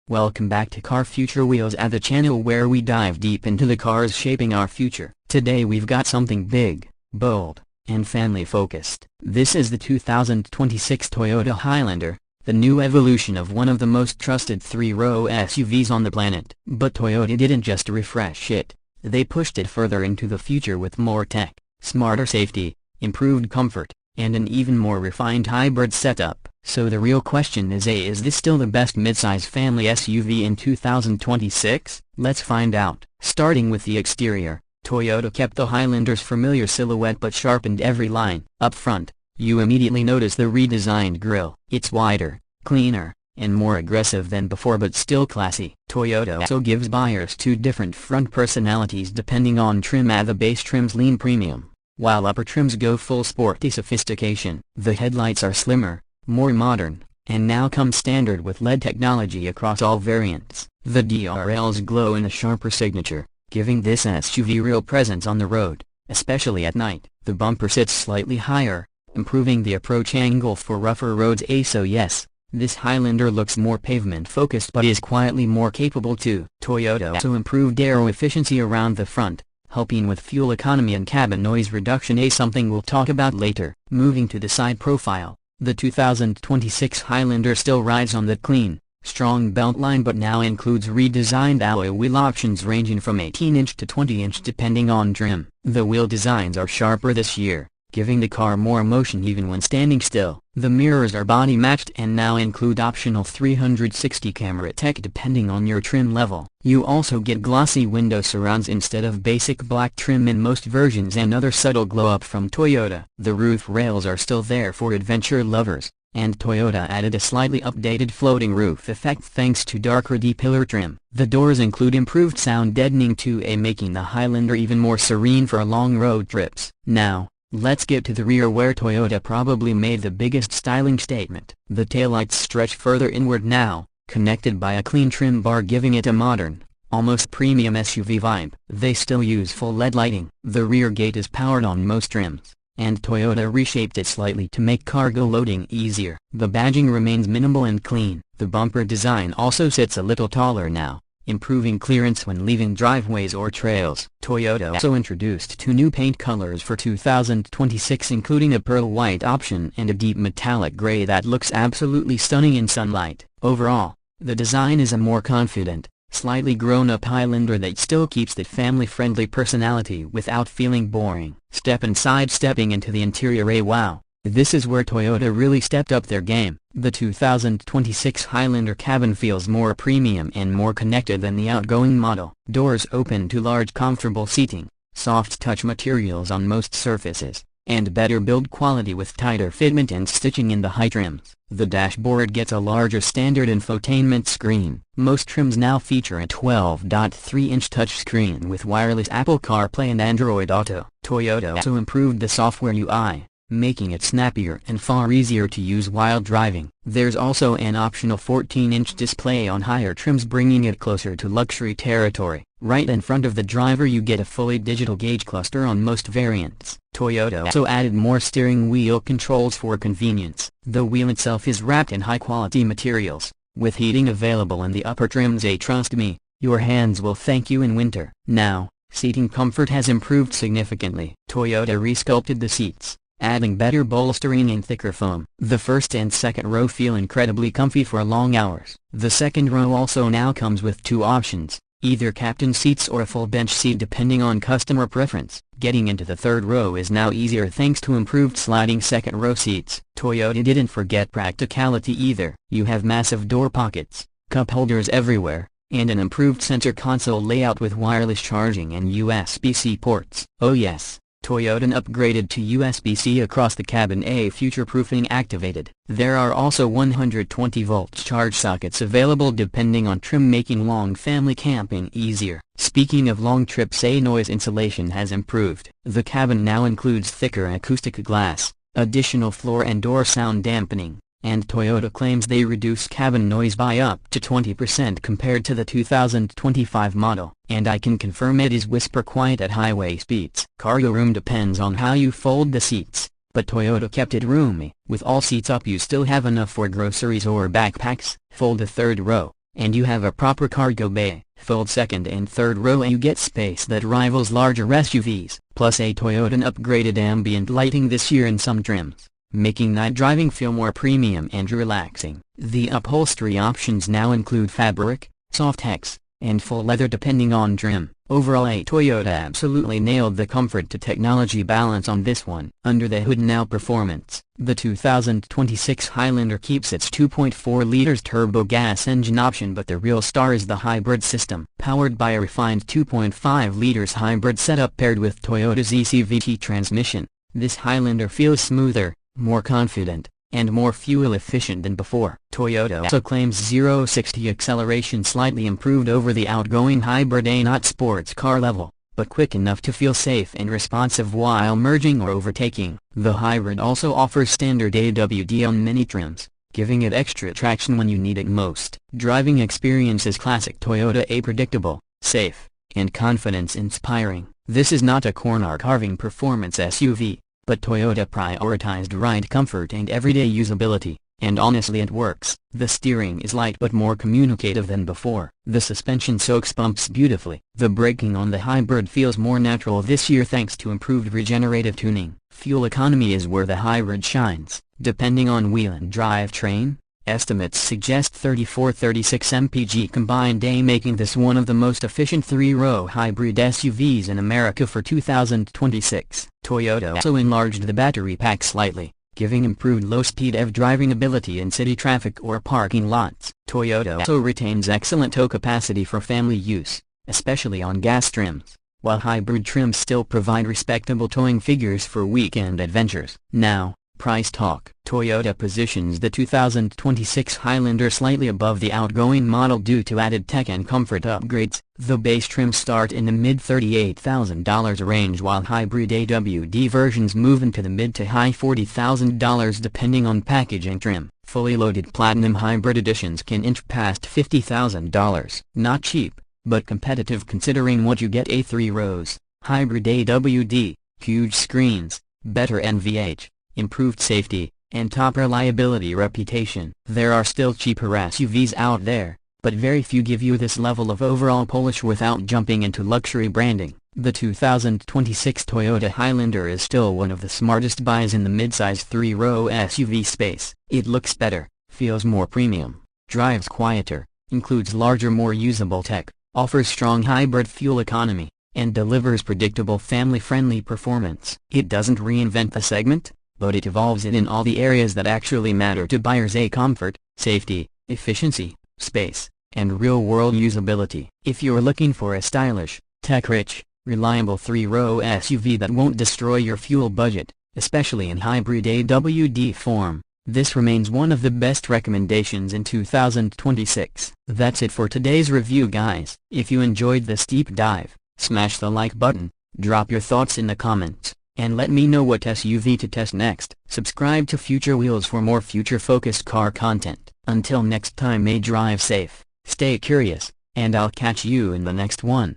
Welcome back to Car Future Wheels, at the channel where we dive deep into the cars shaping our future. Today we've got something big, bold, and family focused. This is the 2026 Toyota Highlander, the new evolution of one of the most trusted three-row SUVs on the planet. But Toyota didn't just refresh it, they pushed it further into the future with more tech, smarter safety, improved comfort, and an even more refined hybrid setup. So the real question is this still the best midsize family SUV in 2026? Let's find out. Starting with the exterior, Toyota kept the Highlander's familiar silhouette but sharpened every line. Up front, you immediately notice the redesigned grille. It's wider, cleaner, and more aggressive than before, but still classy. Toyota also gives buyers two different front personalities depending on trim. The base trims lean premium, while upper trims go full sporty sophistication. The headlights are slimmer, more modern, and now come standard with LED technology across all variants. The DRLs glow in a sharper signature, giving this SUV real presence on the road, especially at night. The bumper sits slightly higher, improving the approach angle for rougher roads. So yes, this Highlander looks more pavement-focused but is quietly more capable too. Toyota also improved aero efficiency around the front, helping with fuel economy and cabin noise reduction, something we'll talk about later. Moving to the side profile, the 2026 Highlander still rides on that clean, strong beltline but now includes redesigned alloy wheel options ranging from 18-inch to 20-inch depending on trim. The wheel designs are sharper this year, giving the car more motion even when standing still. The mirrors are body matched and now include optional 360 camera tech depending on your trim level. You also get glossy window surrounds instead of basic black trim in most versions, and another subtle glow up from Toyota. The roof rails are still there for adventure lovers, and Toyota added a slightly updated floating roof effect thanks to darker D-pillar trim. The doors include improved sound deadening too, making the Highlander even more serene for long road trips. Now, let's get to the rear, where Toyota probably made the biggest styling statement. The taillights stretch further inward now, connected by a clean trim bar, giving it a modern, almost premium SUV vibe. They still use full LED lighting. The rear gate is powered on most trims, and Toyota reshaped it slightly to make cargo loading easier. The badging remains minimal and clean. The bumper design also sits a little taller now, improving clearance when leaving driveways or trails. Toyota also introduced two new paint colors for 2026, including a pearl white option and a deep metallic gray that looks absolutely stunning in sunlight. Overall, the design is a more confident, slightly grown-up Highlander that still keeps that family-friendly personality without feeling boring. Step inside. Stepping into the interior, wow, this is where Toyota really stepped up their game. The 2026 Highlander cabin feels more premium and more connected than the outgoing model. Doors open to large comfortable seating, soft touch materials on most surfaces, and better build quality with tighter fitment and stitching in the high trims. The dashboard gets a larger standard infotainment screen. Most trims now feature a 12.3-inch touchscreen with wireless Apple CarPlay and Android Auto. Toyota also improved the software UI, making it snappier and far easier to use while driving. There's also an optional 14-inch display on higher trims, bringing it closer to luxury territory. Right in front of the driver you get a fully digital gauge cluster on most variants. Toyota also added more steering wheel controls for convenience. The wheel itself is wrapped in high-quality materials, with heating available in the upper trims. Trust me, your hands will thank you in winter. Now, seating comfort has improved significantly. Toyota resculpted the seats, adding better bolstering and thicker foam. The first and second row feel incredibly comfy for long hours. The second row also now comes with two options, either captain seats or a full bench seat depending on customer preference. Getting into the third row is now easier thanks to improved sliding second row seats. Toyota didn't forget practicality either. You have massive door pockets, cup holders everywhere, and an improved center console layout with wireless charging and USB-C ports. Oh yes, Toyota upgraded to USB-C across the cabin, future-proofing activated. There are also 120-volt charge sockets available depending on trim, making long family camping easier. Speaking of long trips, noise insulation has improved. The cabin now includes thicker acoustic glass, additional floor and door sound dampening, and Toyota claims they reduce cabin noise by up to 20% compared to the 2025 model. And I can confirm it is whisper quiet at highway speeds. Cargo room depends on how you fold the seats, but Toyota kept it roomy. With all seats up you still have enough for groceries or backpacks. Fold the third row, and you have a proper cargo bay. Fold second and third row and you get space that rivals larger SUVs. Plus a Toyota upgraded ambient lighting this year in some trims, making night driving feel more premium and relaxing. The upholstery options now include fabric, Softex, and full leather depending on trim. Overall, a Toyota absolutely nailed the comfort to technology balance on this one. Under the hood now, performance. The 2026 Highlander keeps its 2.4 liters turbo gas engine option, but the real star is the hybrid system. Powered by a refined 2.5 liters hybrid setup paired with Toyota's ECVT transmission, this Highlander feels smoother, more confident, and more fuel efficient than before. Toyota also claims 0-60 acceleration slightly improved over the outgoing hybrid, not sports car level, but quick enough to feel safe and responsive while merging or overtaking. The hybrid also offers standard AWD on many trims, giving it extra traction when you need it most. Driving experience is classic Toyota, predictable, safe, and confidence-inspiring. This is not a corner-carving performance SUV, but Toyota prioritized ride comfort and everyday usability, and honestly it works. The steering is light but more communicative than before. The suspension soaks bumps beautifully. The braking on the hybrid feels more natural this year thanks to improved regenerative tuning. Fuel economy is where the hybrid shines. Depending on wheel and drivetrain, estimates suggest 34-36 mpg combined, making this one of the most efficient three-row hybrid SUVs in America for 2026. Toyota also enlarged the battery pack slightly, giving improved low-speed EV driving ability in city traffic or parking lots. Toyota also retains excellent tow capacity for family use, especially on gas trims, while hybrid trims still provide respectable towing figures for weekend adventures. Now, price talk. Toyota positions the 2026 Highlander slightly above the outgoing model due to added tech and comfort upgrades. The base trims start in the mid-$38,000 range, while hybrid AWD versions move into the mid to high $40,000 depending on package and trim. Fully loaded platinum hybrid editions can inch past $50,000. Not cheap, but competitive considering what you get: a 3-rows, hybrid AWD, huge screens, better NVH, improved safety, and top reliability reputation. There are still cheaper SUVs out there, but very few give you this level of overall polish without jumping into luxury branding. The 2026 Toyota Highlander is still one of the smartest buys in the midsize 3-row SUV space. It looks better, feels more premium, drives quieter, includes larger, more usable tech, offers strong hybrid fuel economy, and delivers predictable family-friendly performance. It doesn't reinvent the segment, but it evolves it in all the areas that actually matter to buyers: comfort, safety, efficiency, space, and real-world usability. If you're looking for a stylish, tech-rich, reliable 3-row SUV that won't destroy your fuel budget, especially in hybrid AWD form, this remains one of the best recommendations in 2026. That's it for today's review, guys. If you enjoyed this deep dive, smash the like button, drop your thoughts in the comments, and let me know what SUV to test next. Subscribe to Future Wheels for more future-focused car content. Until next time, may drive safe, stay curious, and I'll catch you in the next one.